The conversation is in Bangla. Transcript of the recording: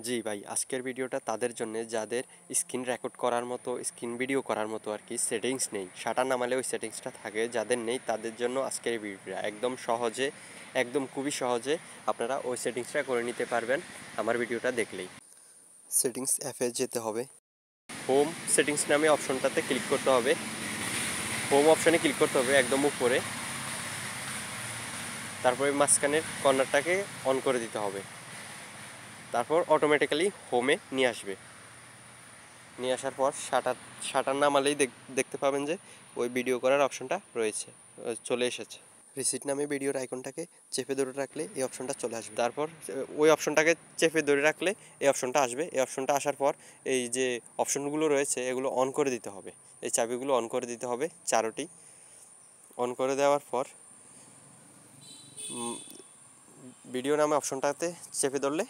জি ভাই, আজকের ভিডিওটা তাদের জন্য যাদের স্ক্রিন রেকর্ড করার মতো, স্ক্রিন ভিডিও করার মতো আর কি সেটিংস নেই। শাটার নামালে ওই সেটিংসটা থাকে, যাদের নেই তাদের জন্য আজকের এই ভিডিওটা একদম সহজে, একদম খুবই সহজে আপনারা ওই সেটিংসটা করে নিতে পারবেন আমার ভিডিওটা দেখলেই। সেটিংস অ্যাপে যেতে হবে, হোম সেটিংস নামে অপশনটাতে ক্লিক করতে হবে। হোম অপশানে ক্লিক করতে হবে একদম উপরে, তারপরে মাঝখানের কর্নারটাকে অন করে দিতে হবে। তারপর অটোমেটিক্যালি হোমে নিয়ে আসবে। নিয়ে আসার পর শাটার নামালেই দেখতে পাবেন যে ওই ভিডিও করার অপশনটা রয়েছে, চলে এসেছে। রিসিট নামে ভিডিওর আইকনটাকে চেপে ধরে রাখলে এই অপশনটা চলে আসবে। তারপর ওই অপশনটাকে চেপে ধরে রাখলে এই অপশনটা আসবে। এই অপশনটা আসার পর এই যে অপশনগুলো রয়েছে এগুলো অন করে দিতে হবে। এই চাবিগুলো অন করে দিতে হবে, চারোটি অন করে দেওয়ার পর ভিডিও নামে অপশনটাতে চেপে ধরলে